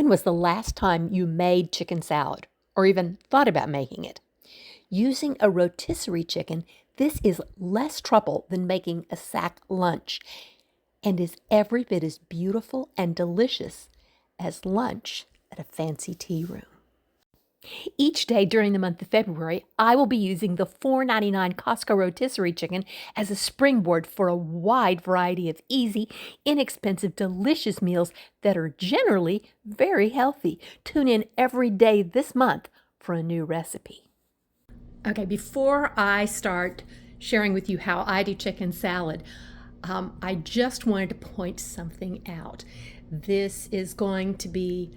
When was the last time you made chicken salad or even thought about making it? Using a rotisserie chicken, this is less trouble than making a sack lunch and is every bit as beautiful and delicious as lunch at a fancy tea room. Each day during the month of February, I will be using the $4.99 Costco rotisserie chicken as a springboard for a wide variety of easy, inexpensive, delicious meals that are generally very healthy. Tune in every day this month for a new recipe. Okay, before I start sharing with you how I do chicken salad, I just wanted to point something out. This is going to be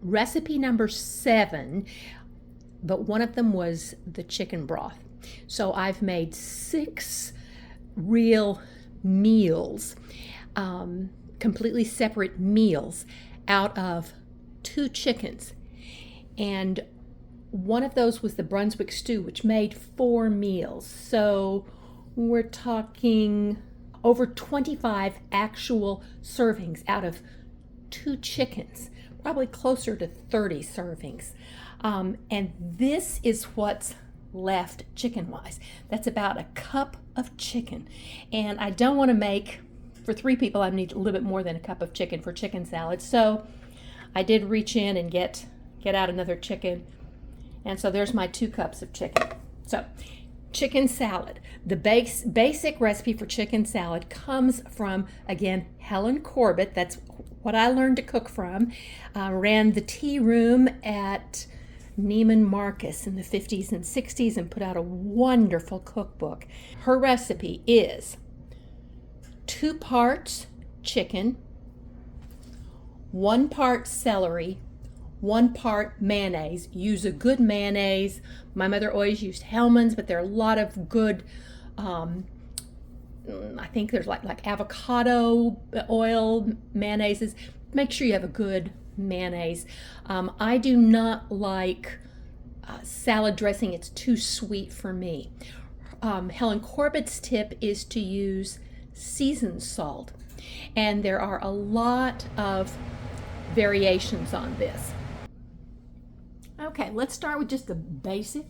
recipe number 7, but one of them was the chicken broth. So I've made 6 real meals, completely separate meals out of 2 chickens. And one of those was the Brunswick stew, which made 4 meals. So we're talking over 25 actual servings out of 2 chickens. Probably closer to 30 servings. And this is what's left chicken-wise. That's about a cup of chicken. And I don't want to make, for 3 people, I need a little bit more than a cup of chicken for chicken salad. So I did reach in and get out another chicken. And so there's my 2 cups of chicken. So chicken salad. The basic recipe for chicken salad comes from, again, Helen Corbett. That's what I learned to cook from. Ran the tea room at Neiman Marcus in the 50s and 60s and put out a wonderful cookbook. Her recipe is 2 parts chicken, 1 part celery, 1 part mayonnaise. Use a good mayonnaise. My mother always used Hellmann's, but there are a lot of good, I think there's like avocado oil mayonnaises. Make sure you have a good mayonnaise. I do not like salad dressing. It's too sweet for me. Helen Corbett's tip is to use seasoned salt. And there are a lot of variations on this. Okay, let's start with just the basic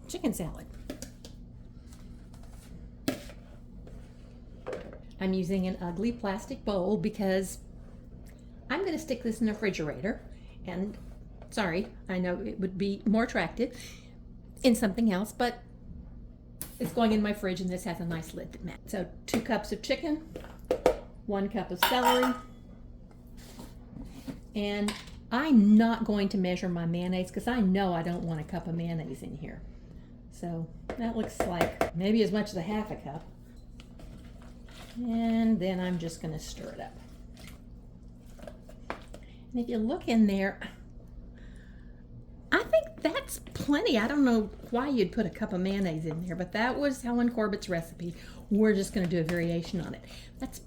chicken salad. I'm using an ugly plastic bowl because I'm going to stick this in the refrigerator. And sorry, I know it would be more attractive in something else, but it's going in my fridge and this has a nice lid that matches. So 2 cups of chicken, 1 cup of celery, and I'm not going to measure my mayonnaise because I know I don't want a cup of mayonnaise in here. So that looks like maybe as much as a half a cup. And then I'm just going to stir it up. And if you look in there, I think that's plenty. I don't know why you'd put a cup of mayonnaise in there, but that was Helen Corbett's recipe. We're just going to do a variation on it. That's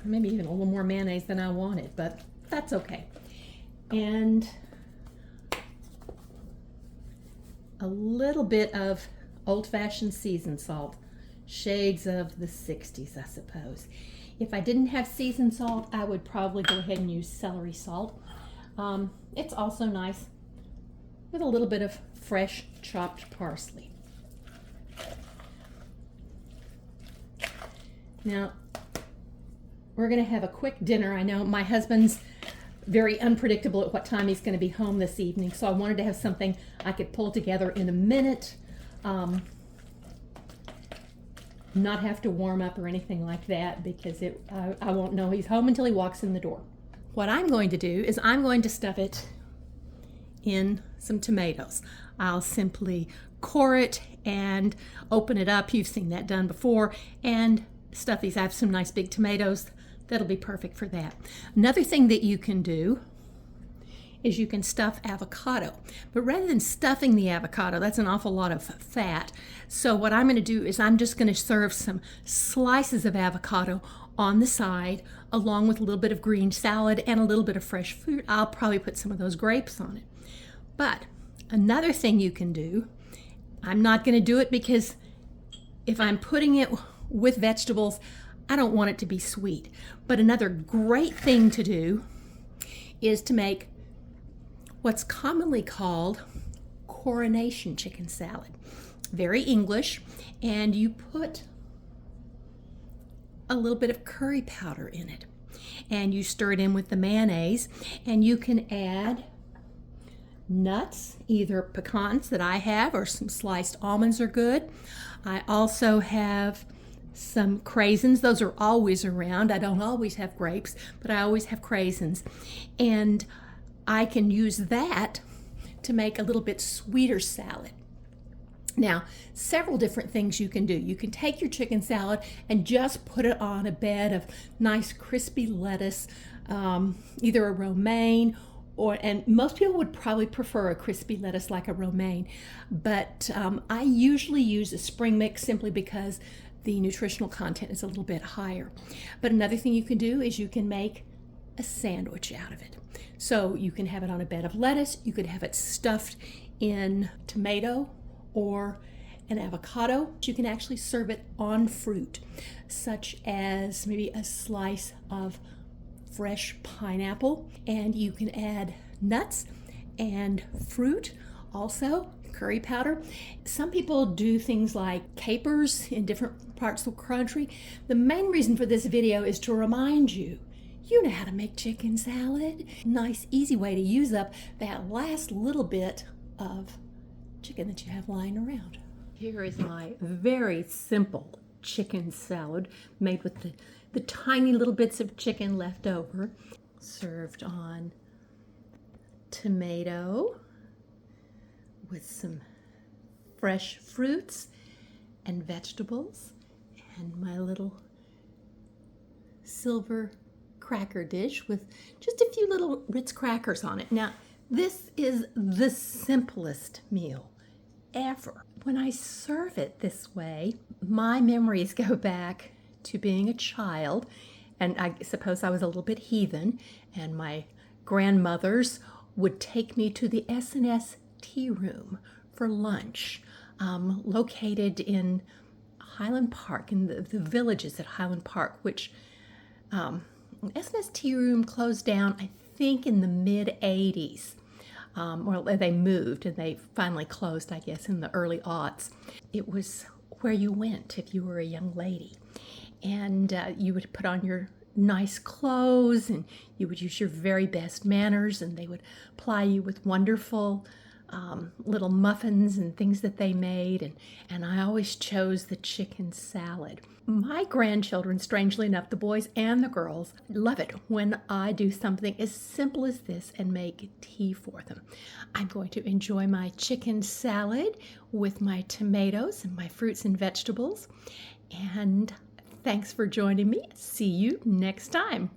maybe even a little more mayonnaise than I wanted, but that's okay. And a little bit of old-fashioned seasoned salt. Shades of the 60s, I suppose. If I didn't have seasoned salt, I would probably go ahead and use celery salt. It's also nice with a little bit of fresh chopped parsley. Now, we're going to have a quick dinner. I know my husband's very unpredictable at what time he's going to be home this evening, so I wanted to have something I could pull together in a minute. Not have to warm up or anything like that because I won't know he's home until he walks in the door. What I'm going to do is I'm going to stuff it in some tomatoes. I'll simply core it and open it up. You've seen that done before. And stuff these. I have some nice big tomatoes. That'll be perfect for that. Another thing that you can do is you can stuff avocado. But rather than stuffing the avocado, that's an awful lot of fat. So what I'm going to do is I'm just going to serve some slices of avocado on the side, along with a little bit of green salad and a little bit of fresh fruit. I'll probably put some of those grapes on it. But another thing you can do, I'm not going to do it because if I'm putting it with vegetables, I don't want it to be sweet. But another great thing to do is to make what's commonly called coronation chicken salad. Very English, and you put a little bit of curry powder in it, and you stir it in with the mayonnaise, and you can add nuts, either pecans that I have or some sliced almonds are good. I also have some craisins. Those are always around. I don't always have grapes, but I always have craisins. And I can use that to make a little bit sweeter salad. Now, several different things you can do. You can take your chicken salad and just put it on a bed of nice crispy lettuce, either a romaine and most people would probably prefer a crispy lettuce like a romaine, but I usually use a spring mix simply because the nutritional content is a little bit higher. But another thing you can do is you can make a sandwich out of it. So you can have it on a bed of lettuce, you could have it stuffed in tomato or an avocado. You can actually serve it on fruit, such as maybe a slice of fresh pineapple, and you can add nuts and fruit, also curry powder. Some people do things like capers in different parts of the country. The main reason for this video is to remind you, you know how to make chicken salad. Nice, easy way to use up that last little bit of chicken that you have lying around. Here is my very simple chicken salad made with the tiny little bits of chicken left over, served on tomato with some fresh fruits and vegetables, and my little silver cracker dish with just a few little Ritz crackers on it. Now, this is the simplest meal ever. When I serve it this way, my memories go back to being a child, and I suppose I was a little bit heathen, and my grandmothers would take me to the S&S tea room for lunch, located in Highland Park, in the villages at Highland Park, which S&S tea room closed down, I think, in the mid-'80s. Well, they moved and they finally closed, I guess, in the early aughts. It was where you went if you were a young lady. And you would put on your nice clothes and you would use your very best manners, and they would ply you with wonderful little muffins and things that they made. And I always chose the chicken salad. My grandchildren, strangely enough, the boys and the girls, love it when I do something as simple as this and make tea for them. I'm going to enjoy my chicken salad with my tomatoes and my fruits and vegetables. And thanks for joining me. See you next time.